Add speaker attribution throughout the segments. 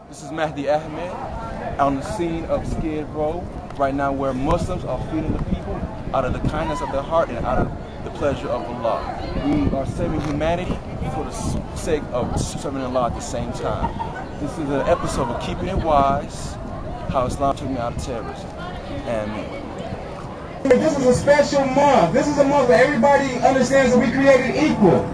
Speaker 1: This is Mahdi Ahmad on the scene of Skid Row right now, where Muslims are feeding the people out of the kindness of their heart and out of the pleasure of Allah. We are saving humanity for the sake of serving Allah at the same time. This is an episode of Keeping It Wise, how Islam took me out of terrorism. Amen.
Speaker 2: This is a special month. This is a month where everybody understands that we created equal.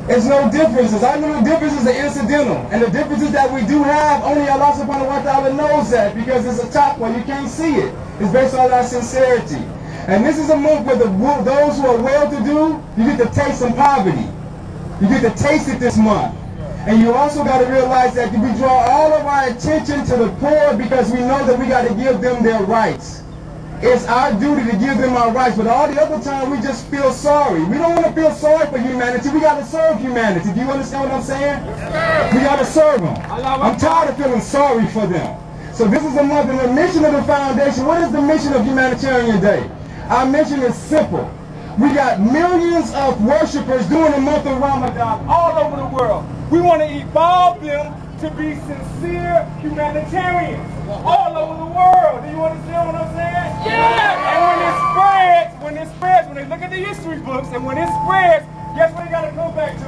Speaker 2: There's no differences. Our little differences are incidental. And the differences that we do have, only Allah subhanahu wa ta'ala knows that, because it's a taqwa, you can't see it. It's based on our sincerity. And this is a month where those who are well-to-do, you get to taste some poverty. You get to taste it this month. And you also got to realize that we draw all of our attention to the poor because we know that we got to give them their rights. It's our duty to give them our rights, but all the other time we just feel sorry. We don't want to feel sorry for humanity. We got to serve humanity. Do you understand what I'm saying? We got to serve them. I'm tired of feeling sorry for them. So this is a month, and the mission of the foundation. What is the mission of Humanitarian Day? Our mission is simple. We got millions of worshipers during the month of Ramadan all over the world. We want to evolve them to be sincere humanitarians all over the world. Do you understand what I'm saying? Yeah! And when it spreads, when they look at the history books, and when it spreads, guess what they got to go back to?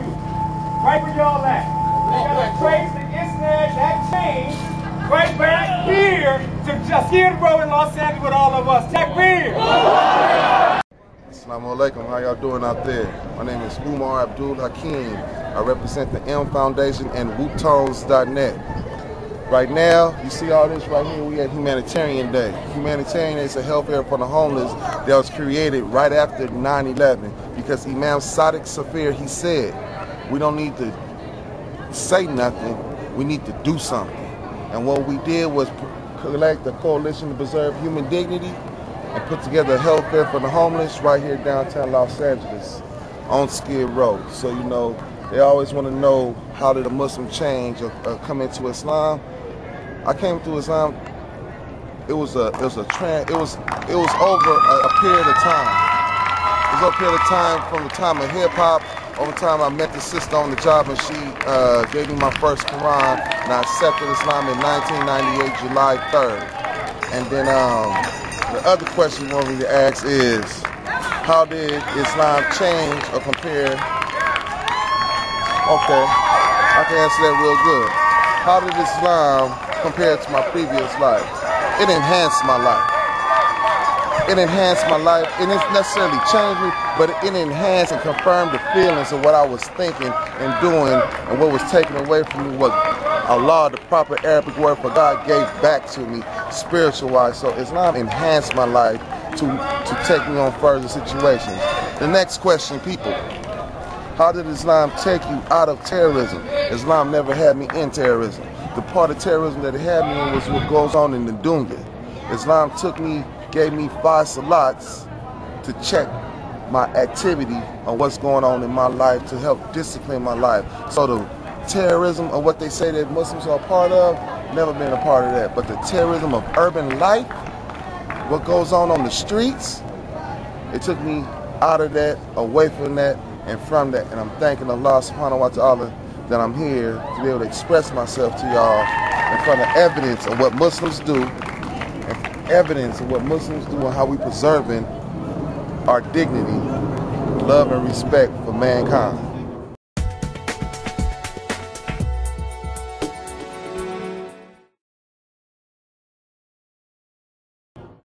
Speaker 2: Right where y'all at. They got to trace the Islam, that change, right back here to just Skid Row in Los Angeles with all of us. Takbir!
Speaker 3: Assalamu alaikum, how y'all doing out there? My name is Umar Abdul Hakim. I represent the M Foundation and WooTones.net. Right now, you see all this right here, we at Humanitarian Day. Humanitarian Day is a healthcare for the homeless that was created right after 9/11 because Imam Sadiq Safir, he said, we don't need to say nothing, we need to do something. And what we did was collect a coalition to preserve human dignity and put together a health fair for the homeless right here downtown Los Angeles on Skid Row. So, you know, they always want to know, how did a Muslim change or come into Islam? I came to Islam, it was over a period of time. It was over a period of time from the time of hip hop. Over time I met the sister on the job, and she gave me my first Quran, and I accepted Islam in 1998, July 3rd. And then the other question you want me to ask is, how did Islam change or compare? Okay, I can answer that real good. How did Islam compare to my previous life? It enhanced my life. It enhanced my life. It didn't necessarily change me, but it enhanced and confirmed the feelings of what I was thinking and doing, and what was taken away from me was Allah, the proper Arabic word for God, gave back to me spiritual-wise. So Islam enhanced my life to take me on further situations. The next question, people. How did Islam take you out of terrorism? Islam never had me in terrorism. The part of terrorism that it had me in was what goes on in the dunya. Islam gave me 5 salats to check my activity on what's going on in my life, to help discipline my life. So the terrorism of what they say that Muslims are a part of, never been a part of that. But the terrorism of urban life, what goes on the streets, it took me out of that, away from that, and from that. And I'm thanking Allah subhanahu wa ta'ala that I'm here to be able to express myself to y'all in front of evidence of what Muslims do, and evidence of what Muslims do and how we preserving our dignity, love and respect for mankind.